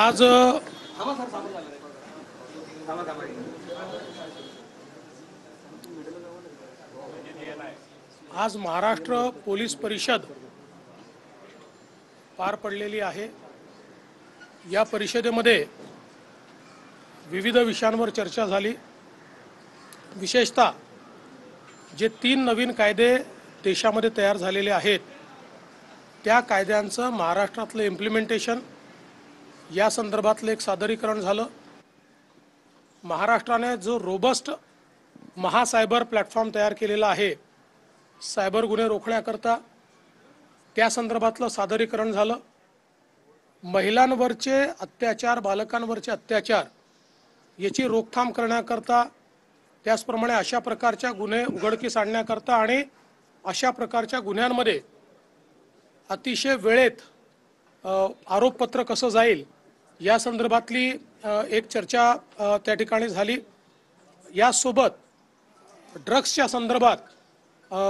आज आज महाराष्ट्र पोलीस परिषद पार पडलेली आहे। या परिषदेमध्ये विविध विषयांवर चर्चा झाली। विशेषतः जे 3 नवीन कायदे देशामध्ये तयार झालेले आहेत त्या कायद्यांचं महाराष्ट्रातलं इम्प्लिमेंटेशन या संदर्भातलं एक सादरीकरण झालं। महाराष्ट्राने जो रोबस्ट महासायबर प्लॅटफॉर्म तयार केलेला आहे सायबर गुन्हे रोखण्याकरता त्या संदर्भातलं सादरीकरण झालं। महिलांवरचे अत्याचार, बालकांवरचे अत्याचार याची रोकथाम करण्याकरता, त्याचप्रमाणे अशा प्रकारच्या गुन्हे उघडकीस आणण्याकरता आणि अशा प्रकारच्या गुन्ह्यांमध्ये अतिशय वेळेत आरोपपत्र कसं जाईल या संदर्भातली एक चर्चा त्या ठिकाणी झाली। यासोबत ड्रग्सच्या संदर्भात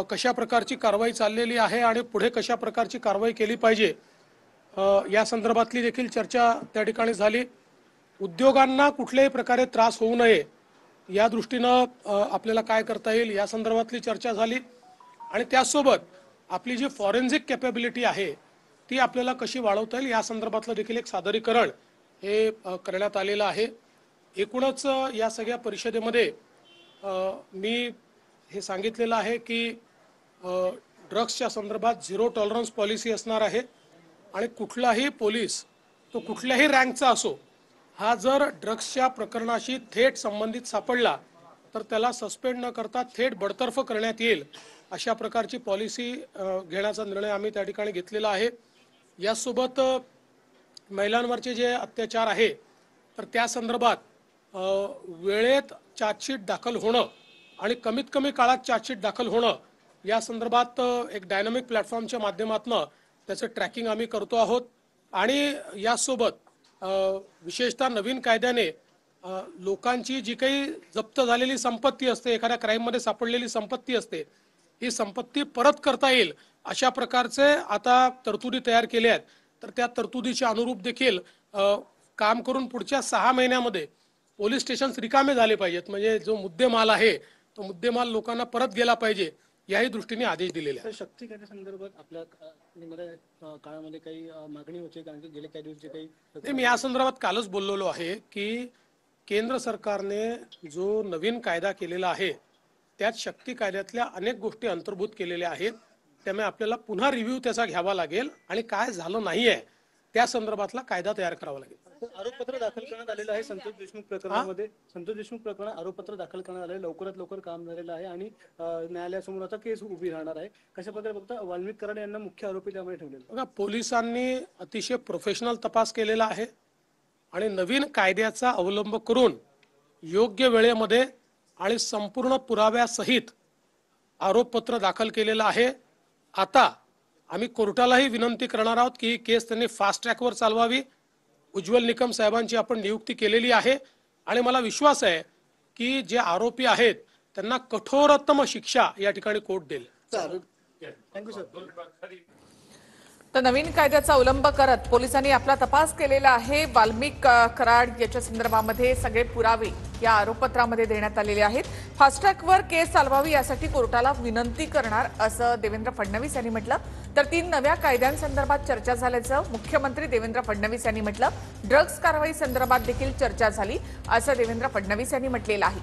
कशा प्रकारची कारवाई चाललेली आहे आणि पुढे कशा प्रकारची कारवाई केली पाहिजे या संदर्भातली देखील चर्चा त्या ठिकाणी झाली। उद्योगांना कुठल्याही प्रकारे त्रास होऊ नये या दृष्टीनं आपल्याला काय करता येईल या संदर्भातली चर्चा झाली। आणि त्यासोबत आपली जी फॉरेन्सिक कॅपेबिलिटी आहे ती आपल्याला कशी वाढवता येईल या संदर्भातलं देखील एक सादरीकरण हे करण्यात आलेलं आहे। एकूणच या सगळ्या परिषदेमध्ये मी हे सांगितलेलं आहे की ड्रग्सच्या संदर्भात झिरो टॉलरन्स पॉलिसी असणार आहे आणि कुठलाही पोलीस तो कुठल्याही रँकचा असो हा जर ड्रग्सच्या प्रकरणाशी थेट संबंधित सापडला तर त्याला सस्पेंड न करता थेट बडतर्फ करण्यात येईल अशा प्रकारची पॉलिसी घेण्याचा निर्णय आम्ही त्या ठिकाणी घेतलेला आहे। यासोबत महिलांवरचे जे अत्याचार आहे तर त्या संदर्भात वेळेत चार्जशीट दाखल होणं आणि कमीत कमी काळात चार्जशीट दाखल होणं या संदर्भात एक डायनामिक प्लॅटफॉर्मच्या माध्यमातून त्याचं ट्रॅकिंग आम्ही करतो आहोत। आणि यासोबत विशेषतः नवीन कायद्याने लोकांची जी काही जप्त झालेली संपत्ती असते, एखाद्या क्राईममध्ये सापडलेली संपत्ती असते, ही संपत्ती परत करता येईल अशा प्रकारचे आता तरतुदी तयार केल्या आहेत। तर त्या तरतुदीच्या अनुरूप देखील काम करून पुढच्या 6 महिन्यामध्ये पोलीस स्टेशन्स रिकामे झाले पाहिजेत। म्हणजे जो मुद्देमाल आहे तो मुद्देमाल लोकांना परत गेला पाहिजे याही दृष्टीने आदेश दिलेले आहेत। शक्ती कायद्यासंदर्भात आपल्या काळामध्ये काही मागणी होती कारण की गेल्या काही दिवशी काही मी या संदर्भात कालच बोललेलो आहे की केंद्र सरकारने जो नवीन कायदा केलेला आहे त्यात शक्ती कायद्यातल्या अनेक गोष्टी अंतर्भूत केलेल्या आहेत। त्यामुळे आपल्याला पुन्हा रिव्ह्यू त्याचा घ्यावा लागेल आणि काय झालं नाही आहे त्या संदर्भातला कायदा तयार करावा लागेल। आरोपपत्र दाखल करण्यात आलेलं आहे संतोष देशमुख प्रकरणामध्ये। संतोष देशमुख प्रकरणात आरोपपत्र दाखल करण्यात आले, लवकरात लवकर काम झालेलं आहे आणि न्यायालयासमोर आता केस उभी राहणार आहे। कशा प्रकारे फक्त वाल्मिक कराड यांना मुख्य आरोपी त्यामध्ये ठेवलेले बघा, पोलिसांनी अतिशय प्रोफेशनल तपास केलेला आहे आणि नवीन कायद्याचा अवलंब करून योग्य वेळेमध्ये आणि संपूर्ण पुराव्यासहित आरोपपत्र दाखल केलेलं आहे। आता आम्ही कोर्टालाही विनंती करणार आहोत की ही केस त्यांनी फास्ट ट्रॅकवर चालवावी। उज्ज्वल निकम साहेबांची आपण नियुक्ती केलेली आहे आणि मला विश्वास आहे की जे आरोपी आहेत त्यांना कठोरतम शिक्षा या ठिकाणी कोर्ट देईल। Thank you sir. तर नवीन कायद्याचा अवलंब करत पोलिसांनी आपला तपास केलेला आहे। वाल्मिक कराड याच्या संदर्भामध्ये सगळे पुरावे या आरोपपत्रामध्ये देण्यात आलेले आहेत। फास्ट ट्रॅकवर केस चालवावी यासाठी कोर्टाला विनंती करणार असं देवेंद्र फडणवीस यांनी म्हटलं। तर 3 नव्या कायद्यांसंदर्भात चर्चा झाल्याचं मुख्यमंत्री देवेंद्र फडणवीस यांनी म्हटलं। ड्रग्स कारवाई संदर्भात देखील चर्चा झाली असं देवेंद्र फडणवीस यांनी म्हटलेलं आहे।